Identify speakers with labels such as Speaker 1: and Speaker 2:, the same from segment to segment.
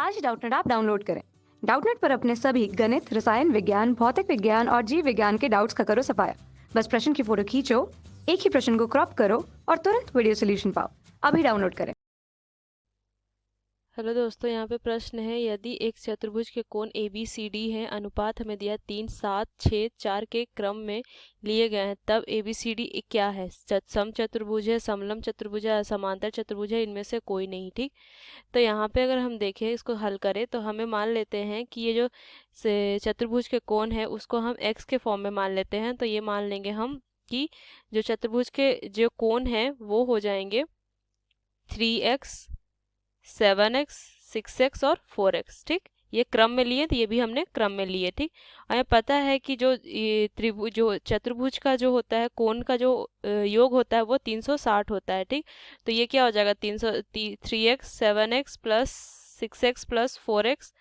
Speaker 1: आज ही Doubtnut app download करें। Doubtnut पर अपने सभी गणित, रसायन विज्ञान, भौतिक विज्ञान और जीव विज्ञान के डाउट्स का करो सफाया। बस प्रश्न की फोटो खींचो, एक ही प्रश्न को क्रॉप करो और तुरंत वीडियो सोल्यूशन पाओ। अभी डाउनलोड करें।
Speaker 2: हेलो दोस्तों, यहाँ पे प्रश्न है, यदि एक चतुर्भुज के कोण ए बी सी डी हैं, अनुपात हमें दिया 3, 7, 6, 4 के क्रम में लिए गए हैं, तब ए बी सी डी क्या है? सम चतुर्भुज है, समलम चतुर्भुज है, समांतर चतुर्भुज है, इनमें से कोई नहीं। ठीक, तो यहाँ पे अगर हम देखें, इसको हल करें तो हमें मान लेते हैं कि ये जो चतुर्भुज के कोण है उसको हम एक्स के फॉर्म में मान लेते हैं। तो ये मान लेंगे हम कि जो चतुर्भुज के जो कोण है वो हो जाएंगे 3x, 7x, 6x और 4x। ठीक, ये क्रम में लिए, तो ये भी हमने क्रम में लिए। ठीक, हमें पता है कि जो त्रिभुज जो चतुर्भुज का जो होता है कोण का जो योग होता है वो 360 होता है। ठीक, तो ये क्या हो जाएगा, 3x 7x plus 6x plus 4x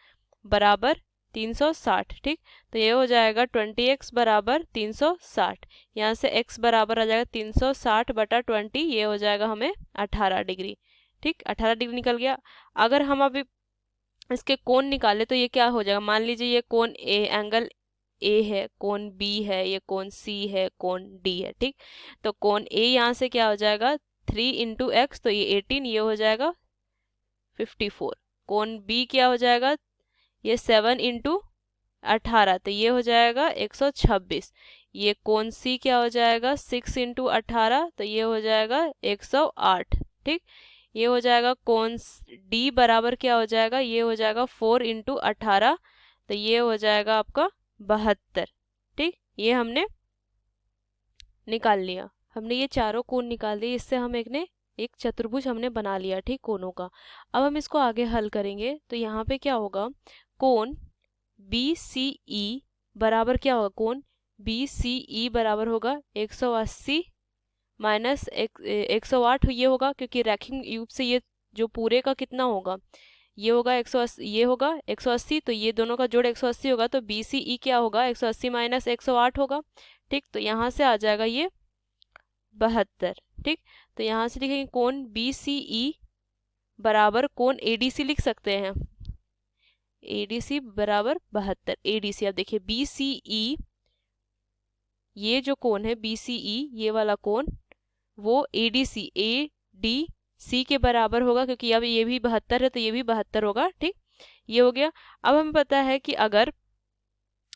Speaker 2: बराबर 360। ठीक, तो ये हो जाएगा 20x बराबर 360। यहाँ से x बराबर आ जाएगा 360 बटा 20, ये हो जाएगा हमें 18 डिग्री। ठीक, 18 डिग्री निकल गया। अगर हम अभी इसके कोण निकाले तो ये क्या हो जाएगा, मान लीजिए ये कोण एंगल ए है, कोण बी है, ये कोण सी है, कोण डी है। ठीक, तो कोण ए यहाँ से क्या हो जाएगा 3 इंटू एक्स, तो ये 18, ये हो जाएगा 54। कोण बी क्या हो जाएगा, ये 7 इंटू 18, तो ये हो जाएगा 126। ये कोण सी क्या हो जाएगा 6 इंटू 18, तो ये हो जाएगा 108। ठीक, ये हो जाएगा कोण डी बराबर क्या हो जाएगा, ये हो जाएगा 4 इंटू 18, तो ये हो जाएगा आपका 72। ठीक, ये हमने निकाल लिया, हमने ये चारों कोण निकाल दिए, इससे हम एक चतुर्भुज हमने बना लिया। ठीक, कोणों का। अब हम इसको आगे हल करेंगे तो यहाँ पे क्या होगा, कोण बी सी ई बराबर क्या होगा, कोण बी सी ई बराबर होगा 180 माइनस 108 ये होगा, क्योंकि रैखिक योग से ये जो पूरे का कितना होगा, ये होगा 180, ये होगा 180, तो ये दोनों का जोड़ 180 होगा, तो बी सी ई क्या होगा 180 माइनस 108 होगा। ठीक, तो यहाँ से आ जाएगा ये 72। ठीक, तो यहाँ से लिखेंगे कोण बी सी ई बराबर कोण ए डी सी लिख सकते हैं, ए डी सी बराबर 72। ए डी सी, अब देखिए बी सी ई, ये जो कोण है बी सी ई, ये वाला कोण वो ए डी सी के बराबर होगा, क्योंकि अब ये भी 72 है तो ये भी 72 होगा। ठीक, ये हो गया। अब हमें पता है कि अगर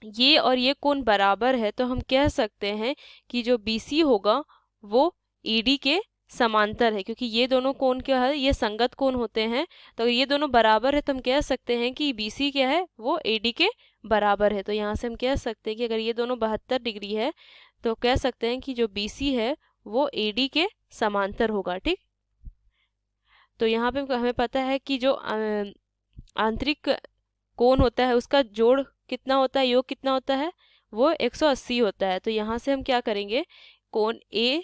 Speaker 2: ये और ये कोण बराबर है तो हम कह सकते हैं कि जो BC होगा वो AD के समांतर है, क्योंकि ये दोनों कोण क्या है, ये संगत कोण होते हैं। तो ये दोनों बराबर है तो हम कह सकते हैं कि BC क्या है, वो AD के बराबर है। तो यहाँ से हम कह सकते हैं कि अगर ये दोनों 72 डिग्री है तो कह सकते हैं कि जो BC है वो AD के समांतर होगा। ठीक, तो यहाँ पे हमें पता है कि जो आंतरिक कोण होता है उसका जोड़ कितना होता है, योग कितना होता है, वो 180 होता है। तो यहाँ से हम क्या करेंगे, कोण A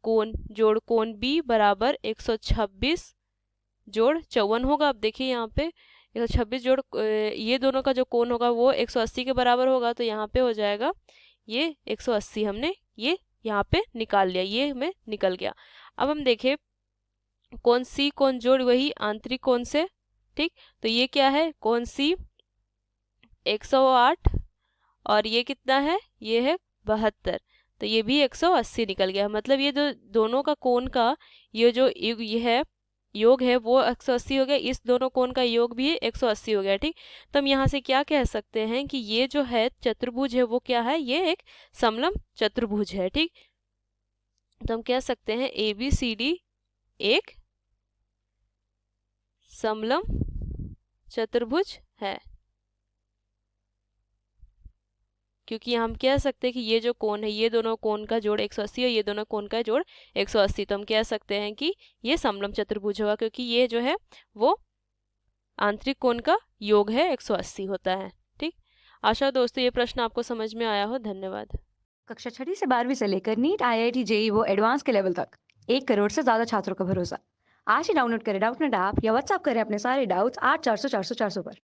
Speaker 2: कोण जोड़ कोण B बराबर 126 जोड़ 54 होगा। अब देखिए यहाँ पे 126 जोड़ ये दोनों का जो कोण होगा वो 180 के बराबर होगा, तो यहाँ पे हो जाएगा ये 180, हमने ये यहाँ पे निकाल लिया, ये हमें निकल गया। अब हम देखें कोण C कोण जोड़ वही आंतरिक कोण से। ठीक, तो ये क्या है, कोण C 108 और ये कितना है, ये है 72, तो ये भी 180 निकल गया। मतलब ये जो दोनों का कोण का ये जो ये है योग है वो 180 हो गया, इस दोनों कोण का योग भी 180 हो गया। ठीक, तो हम यहाँ से क्या कह सकते हैं कि ये जो है चतुर्भुज है वो क्या है, ये एक समलम चतुर्भुज है। ठीक, तो हम कह सकते हैं ABCD एक समलम चतुर्भुज है, क्योंकि हम कह सकते हैं कि ये जो कोण है ये दोनों कोण का जोड़ 180 है, ये दोनों कोण का जोड़ 180, तो हम कह सकते हैं कि ये समलम चतुर्भुज होगा, क्योंकि ये जो है वो आंतरिक कोण का योग है 180 होता है। ठीक, आशा दोस्तों ये प्रश्न आपको समझ में आया हो। धन्यवाद।
Speaker 1: कक्षा 6 से 12वीं से लेकर नीट, IIT, JEE वो एडवांस के लेवल तक 1 करोड़ से ज्यादा छात्रों का भरोसा। आज ही डाउनलोड करें डाउटनेट ऐप या व्हाट्सएप करें अपने सारे डाउट्स 8400 400 400 पर।